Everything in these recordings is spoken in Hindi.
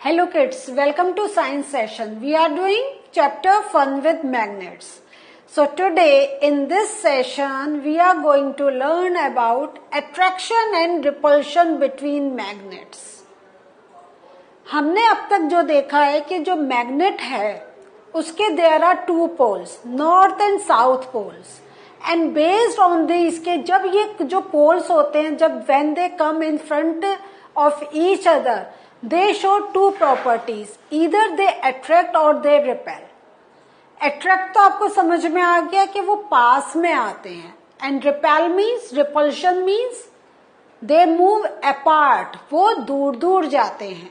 Hello kids, welcome to science session. We are doing chapter Fun with Magnets. So today in this session we are going to learn about attraction and repulsion between magnets. हमने अब तक जो देखा है कि जो मैग्नेट है उसके there are two poles, north and south poles, and based on this के जब ये जो पोल्स होते हैं, जब when they come in front of each other, they show two properties, either they attract or they repel. Attract तो आपको समझ में आ गया कि वो पास में आते हैं, and repel means, repulsion means they move apart, वो दूर दूर जाते हैं.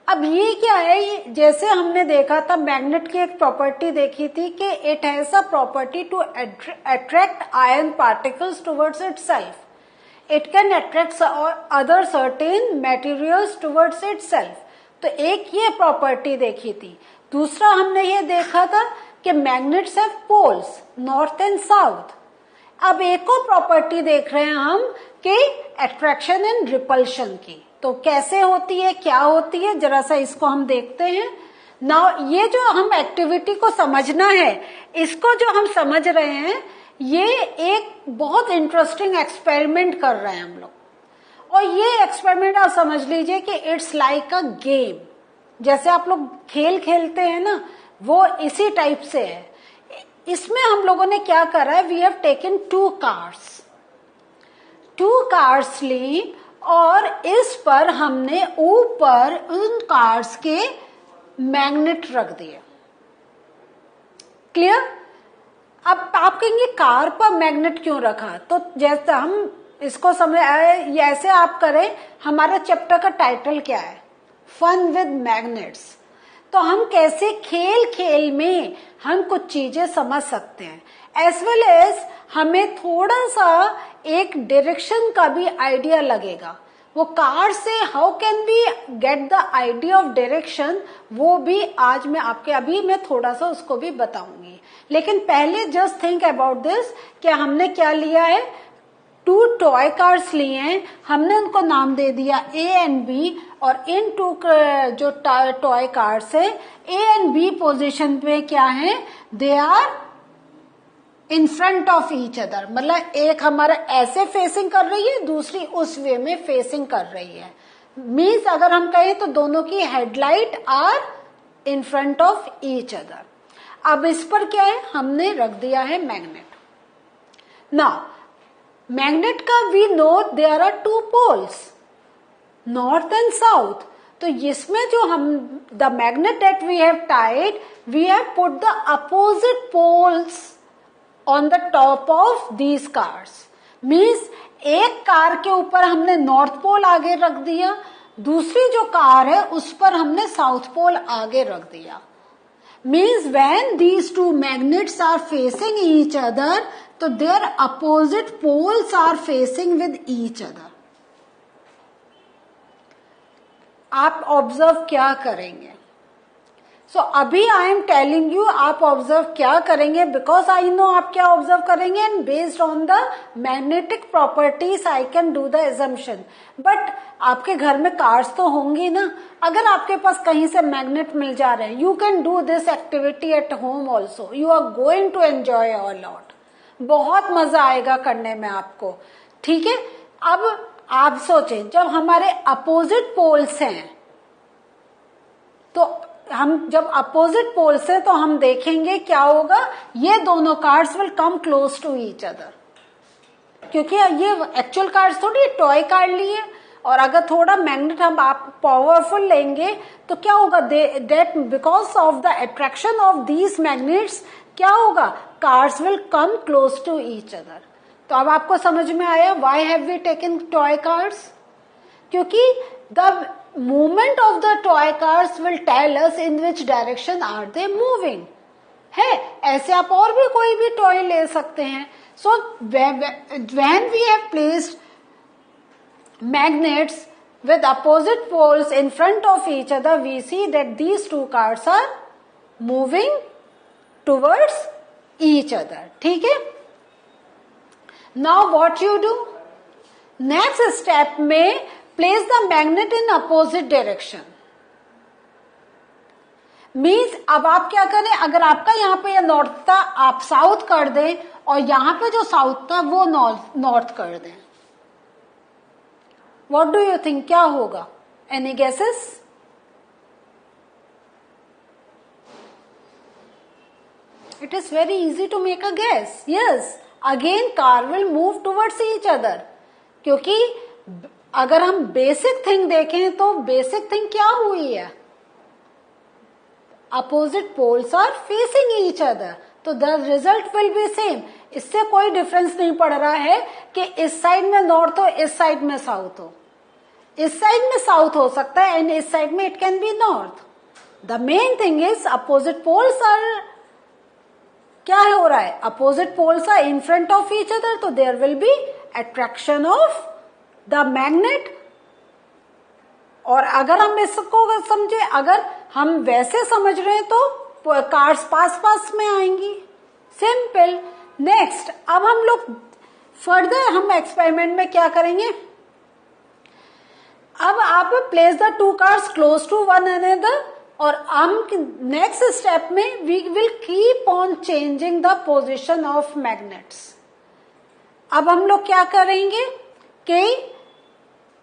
अब ये क्या है, जैसे हमने देखा था मैग्नेट की एक प्रॉपर्टी देखी थी कि it has a property to attract ion particles towards itself. It can attract other certain materials towards itself. तो एक ये प्रॉपर्टी देखी थी. दूसरा हमने ये देखा था कि magnets have poles, north and south. अब एक और प्रॉपर्टी देख रहे हैं हम कि अट्रैक्शन एंड रिपल्शन की. तो कैसे होती है, क्या होती है, जरा सा इसको हम देखते हैं. नाउ ये जो हम एक्टिविटी को समझना है, इसको जो हम समझ रहे हैं, ये एक बहुत इंटरेस्टिंग एक्सपेरिमेंट कर रहे हैं हम लोग. और ये एक्सपेरिमेंट आप समझ लीजिए कि इट्स लाइक अ गेम. जैसे आप लोग खेल खेलते हैं ना, वो इसी टाइप से है. इसमें हम लोगों ने क्या करा है, we have taken two cards ली, और इस पर हमने ऊपर उन कार्ड्स के मैग्नेट रख दिए. क्लियर? अब आप कहेंगे कार पर मैग्नेट क्यों रखा, तो जैसे हम इसको समझ ऐसे आप करें. हमारा चैप्टर का टाइटल क्या है, फन विद मैग्नेट्स. तो हम कैसे खेल खेल में हम कुछ चीजें समझ सकते हैं, एज वेल एज हमें थोड़ा सा एक डायरेक्शन का भी आइडिया लगेगा. वो कार से how can we get the idea of direction, वो भी आज मैं आपके अभी मैं थोड़ा सा उसको भी बताऊंगी. लेकिन पहले जस्ट थिंक अबाउट दिस कि हमने क्या लिया है, टू टॉय कार्ड्स लिए हैं. हमने उनको नाम दे दिया ए एंड बी, और इन टू जो टॉय कार्ड्स है, ए एंड बी पोजीशन पे क्या है, they are in front of each other. मतलब एक हमारा ऐसे फेसिंग कर रही है, दूसरी उस वे में फेसिंग कर रही है. मीन्स अगर हम कहें तो दोनों की headlight are in front of each other. अब इस पर क्या है, हमने रख दिया है मैग्नेट. नाउ मैग्नेट का we know there are two poles, north and south. तो इसमें जो हम the magnet that we have tied, we have put the opposite poles on the top of these cars. Means एक कार के ऊपर हमने नॉर्थ पोल आगे रख दिया, दूसरी जो कार है उस पर हमने साउथ पोल आगे रख दिया. Means when these two magnets are facing each other, तो their opposite poles are facing with each other. आप ऑब्जर्व क्या करेंगे? सो अभी आई एम टेलिंग यू आप ऑब्जर्व क्या करेंगे, बिकॉज आई नो आप क्या ऑब्जर्व करेंगे, and based on the magnetic properties I can do the assumption. But आपके घर में कार्स तो होंगी ना. अगर आपके पास कहीं से मैग्नेट मिल जा रहे हैं, you can do this activity at home also. You are going to enjoy a lot. बहुत मजा आएगा करने में आपको. ठीक है, अब आप सोचें, जब हमारे अपोजिट पोल्स हैं, तो हम जब अपोजिट पोल्स हैं तो हम देखेंगे क्या होगा, ये दोनों cars will come close to each other. क्योंकि ये एक्चुअल कार्ड्स थोड़ी टॉय कार्ड लिए, और अगर थोड़ा मैग्नेट हम आप पावरफुल लेंगे तो क्या होगा, that because of the attraction of these magnets क्या होगा, cars will come close to each other. तो अब आपको समझ में आया why have we taken toy cars. क्योंकि the movement of the toy cards will tell us in which direction are they moving. है, ऐसे आप और भी कोई भी टॉय ले सकते हैं. So when we have placed magnets with opposite poles in front of each other, we see that these two cards are moving towards each other. ठीक है? Now what you do? Next step में place the magnet in opposite direction. Means अब आप क्या करें, अगर आपका यहाँ पे ये नॉर्थ था आप साउथ कर दें और यहाँ पे जो साउथ था वो नॉर्थ कर दें. व्हाट डू यू थिंक क्या होगा? Any guesses? It is very easy to make a guess. Yes, again car will move towards each other. क्योंकि अगर हम बेसिक थिंग देखें तो बेसिक थिंग क्या हुई है? Opposite poles are facing each other. तो the result will be same. इससे कोई डिफरेंस नहीं पड़ रहा है कि इस साइड में नॉर्थ हो, इस साइड में साउथ हो. इस साइड में साउथ हो सकता है एंड इस साइड में it can be north. The main thing is opposite poles are, क्या हो रहा है? Opposite poles are in front of each other, तो there will be attraction of the magnet. और अगर हम इसको समझे, अगर हम वैसे समझ रहे हैं तो कार्स पास पास में आएंगी. सिंपल. नेक्स्ट, अब हम लोग फर्दर हम एक्सपेरिमेंट में क्या करेंगे? अब आप place the two cars close to one another और हम नेक्स्ट स्टेप में we will keep on changing the position of magnets. अब हम लोग क्या करेंगे कि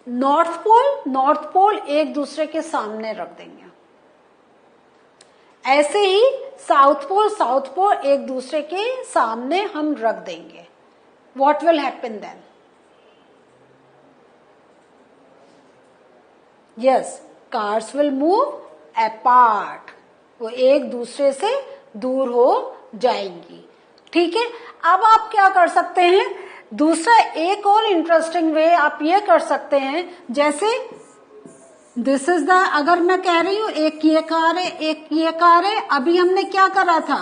नॉर्थ पोल एक दूसरे के सामने रख देंगे. ऐसे ही साउथ पोल एक दूसरे के सामने हम रख देंगे. What will happen then? Yes, cars will move apart. वो एक दूसरे से दूर हो जाएंगी. ठीक है. अब आप क्या कर सकते हैं? दूसरा एक और इंटरेस्टिंग वे आप ये कर सकते हैं, जैसे दिस इज द, अगर मैं कह रही हूं एक ये कार है एक ये कार है, अभी हमने क्या करा था?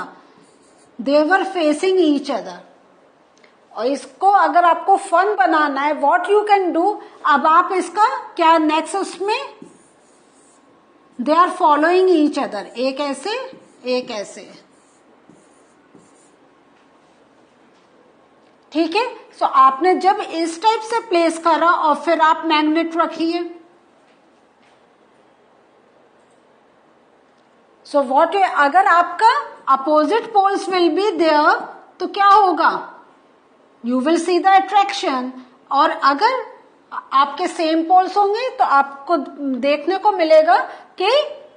दे वर फेसिंग ईच अदर. और इसको अगर आपको फन बनाना है, व्हाट यू कैन डू, अब आप इसका क्या नेक्स्ट उसमें they are following each other, एक ऐसे एक ऐसे. ठीक है. सो आपने जब इस टाइप से प्लेस करा और फिर आप मैग्नेट रखिए. सो व्हाट, अगर आपका opposite poles will be there तो क्या होगा? You will see the attraction. और अगर आपके सेम पोल्स होंगे तो आपको देखने को मिलेगा कि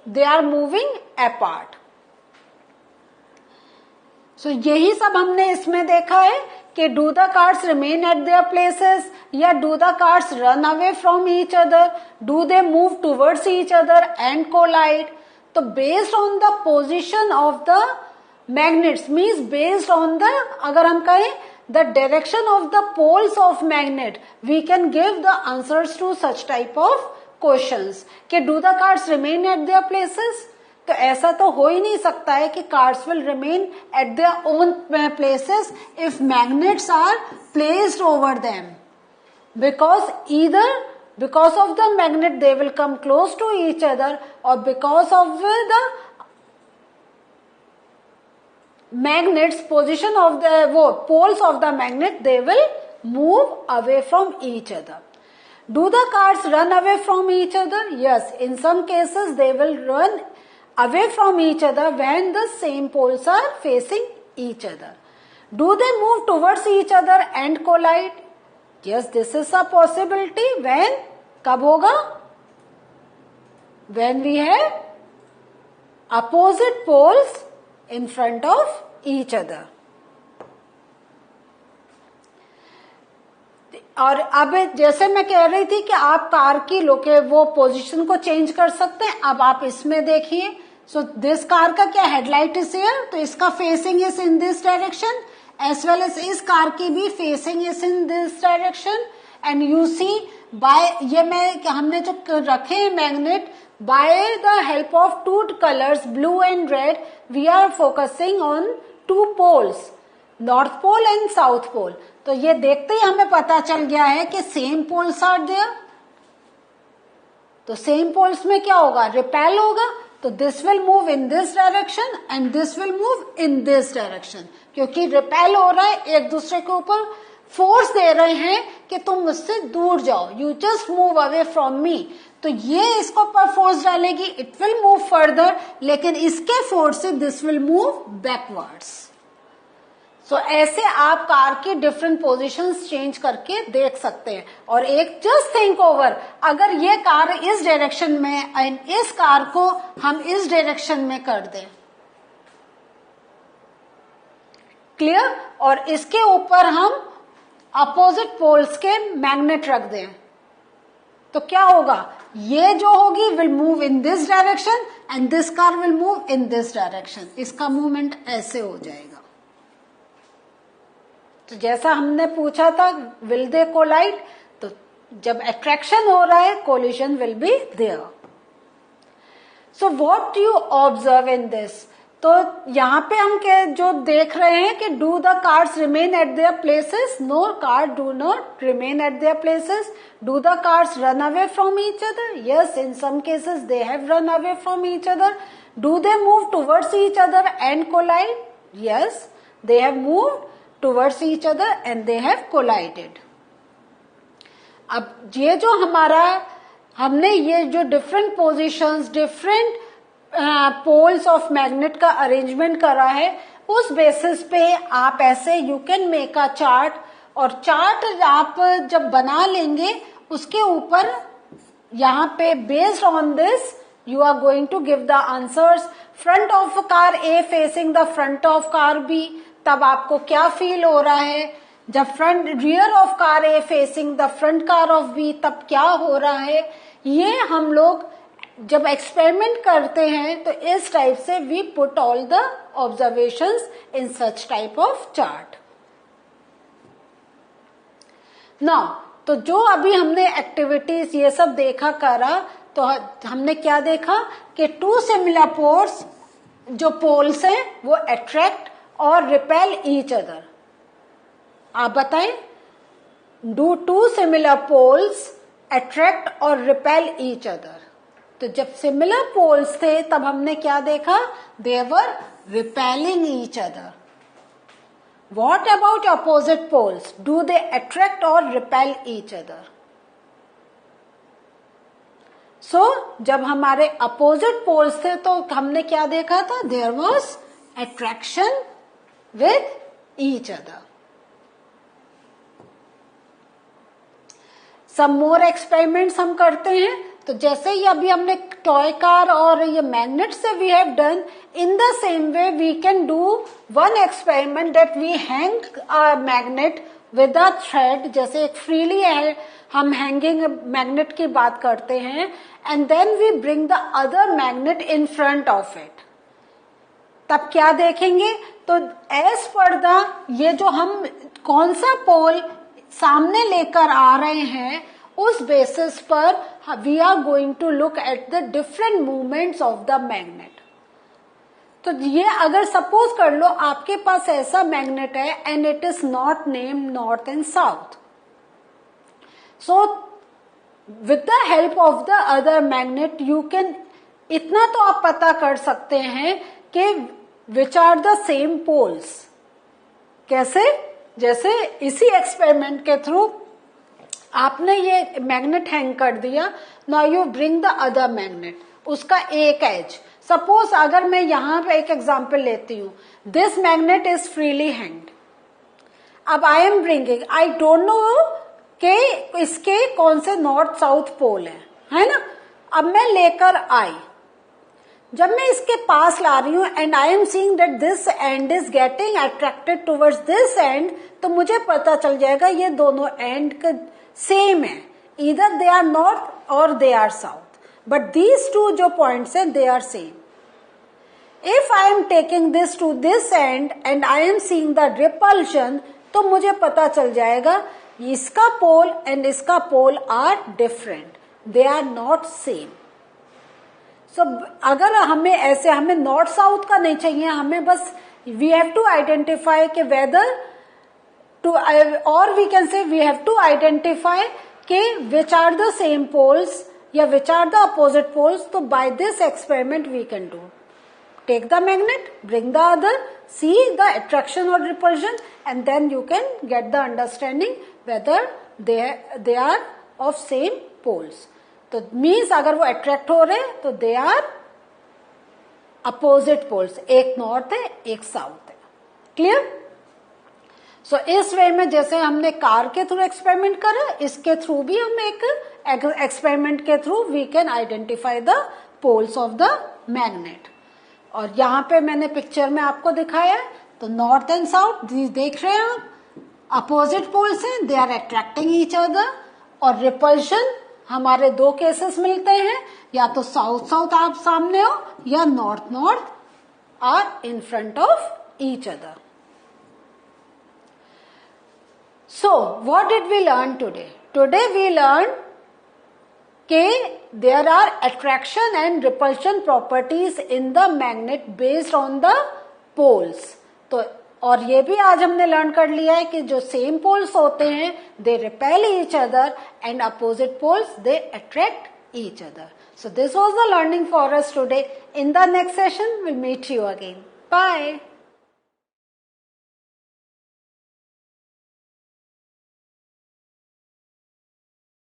they are moving apart. So यही सब हमने इसमें देखा है कि do the cars remain at their places या do the cars run away from each other, do they move towards each other and collide. तो based on the position of the magnets, means based on the, अगर हम कहें the direction of the poles of magnet, we can give the answers to such type of questions. कि do the cars remain at their places? तो ऐसा तो हो ही नहीं सकता है कि cars will remain at their own places if magnets are placed over them, because either because of the magnet they will come close to each other or because of the magnets position of the poles of the magnet they will move away from each other. Do the cars run away from each other? Yes, in some cases they will run away from each other when the same poles are facing each other. Do they move towards each other and collide? Yes, this is a possibility. when, कब होगा? When we have opposite poles in front of each other. और अब जैसे मैं कह रही थी कि आप कार की वो पोजीशन को चेंज कर सकते हैं. अब आप इसमें देखिए. सो दिस कार का क्या हेडलाइट इज हियर, तो इसका facing is in this direction as well as इस कार की भी facing is in this direction. And you see by हमने जो रखे हैं magnet, by the help of two colors blue and red we are focusing on two poles, north pole and south pole. तो ये देखते ही हमें पता चल गया है कि सेम पोल्स आर देयर. तो सेम पोल्स में क्या होगा? रिपेल होगा. तो this will move in this direction and this will move in this direction, क्योंकि रिपेल हो रहा है एक दूसरे के ऊपर फोर्स दे रहे हैं कि तुम मुझसे दूर जाओ, you just move away from me. तो ये इसको पर फोर्स डालेगी, इट विल मूव फर्दर, लेकिन इसके फोर्स से दिस विल मूव बैकवर्ड्स। सो ऐसे आप कार की डिफरेंट पोजीशंस चेंज करके देख सकते हैं। और एक जस्ट थिंक ओवर, अगर ये कार इस डायरेक्शन में एंड इस कार को हम इस डायरेक्शन में कर दें, क्लियर, और इसके ऊपर हम अपोजिट पोल्स के मैग्नेट रख दें, तो क्या होगा, ये जो होगी will move in this direction and this car will move in this direction. इसका मूवमेंट ऐसे हो जाएगा। तो जैसा हमने पूछा था विल दे कोलाइड, तो जब अट्रैक्शन हो रहा है collision will be there. So what do you observe in this, तो यहाँ पे हम जो देख रहे हैं कि do the cars remain at their places, no car do not remain at their places. Do the cars run away from each other, yes in some cases they have run away from each other. Do they move towards each other and collide, yes they have moved towards each other and they have collided. अब ये जो हमारा हमने ये जो different positions, different poles of magnet का अरेंजमेंट करा है, उस बेसिस पे आप ऐसे you can make a chart, और चार्ट आप जब बना लेंगे उसके ऊपर यहाँ पे based on this you are going to give the answers. Front of car A facing the front of car B, तब आपको क्या फील हो रहा है, जब front rear of car A facing the front car of B तब क्या हो रहा है। ये हम लोग जब एक्सपेरिमेंट करते हैं तो इस टाइप से we put all the observations in such type of chart. Now तो जो अभी हमने एक्टिविटीज ये सब देखा करा, तो हमने क्या देखा कि टू सिमिलर पोल्स, जो पोल्स हैं वो अट्रैक्ट और रिपेल ईच अदर। आप बताएं, do two similar poles attract और रिपेल ईच अदर। तो जब सिमिलर पोल्स थे तब हमने क्या देखा, they were repelling each other. What about opposite poles? Do they attract or repel each other? So, जब हमारे opposite poles थे तो हमने क्या देखा था, there was attraction with each other. Some more experiments हम करते हैं। तो जैसे ही अभी हमने टॉय कार और ये मैग्नेट से we have done, in the same way we can do one experiment that we hang a magnet with a thread. जैसे एक फ्रीली है, हम हैंगिंग मैग्नेट की बात करते हैं, and then we bring the other magnet in front of it. तब क्या देखेंगे, तो एज पर द ये जो हम कौन सा पोल सामने लेकर आ रहे हैं, उस बेसिस पर we are going to look at the different movements of the magnet. तो ये अगर सपोज कर लो आपके पास ऐसा मैग्नेट है and it is not name north and south, so with the help of the other magnet you can, इतना तो आप पता कर सकते हैं कि which are the same poles. कैसे, जैसे इसी एक्सपेरिमेंट के थ्रू आपने ये मैग्नेट हैंग कर दिया, now you bring the other magnet, उसका एक एज, सपोज अगर मैं यहां पे एक एग्जांपल लेती हूं, this magnet is freely hanged. अब I am bringing, I don't know कि इसके कौन से नॉर्थ साउथ पोल है ना। अब मैं लेकर आई, जब मैं इसके पास ला रही हूं and I am seeing that this and is getting attracted towards this and, तो मुझे पता चल जाएगा ये दोनों एंड सेम है, इधर दे आर नॉर्थ और they are south, but these two जो पॉइंट्स हैं they are same. If I am taking this to this end and I am seeing the repulsion, तो मुझे पता चल जाएगा इसका पोल एंड इसका pole are different, they are not same. So अगर हमें ऐसे, हमें नॉर्थ साउथ का नहीं चाहिए, हमें बस वी हैव टू आइडेंटिफाई के वेदर टू, और we can say we have to identify के which are the same poles या which are the opposite poles. तो by this experiment we can do. take the magnet, bring the other, see the attraction or repulsion, and then you can get the understanding whether they are of same poles. तो मीन्स अगर वो अट्रैक्ट हो रहे तो दे आर अपोजिट पोल्स, एक नॉर्थ है एक साउथ है. क्लियर? सो इस वे में जैसे हमने कार के थ्रू एक्सपेरिमेंट करा, इसके थ्रू भी हम एक एक्सपेरिमेंट के through we can identify the poles of the magnet. और यहाँ पे मैंने पिक्चर में आपको दिखाया, तो नॉर्थ एंड साउथ देख रहे हैं आप, अपोजिट पोल्स हैं, they are attracting each other. और रिपल्शन हमारे दो केसेस मिलते हैं, या तो साउथ साउथ आप सामने हो या north north are in front of each other. So, what did we learn today? Today we learned कि there are attraction and repulsion properties in the magnet based on the poles. तो और ये भी आज हमने लर्न कर लिया है कि जो सेम पोल्स होते हैं they repel each other and opposite poles they attract each other. So this was the learning for us today. In the next session we'll meet you again. Bye.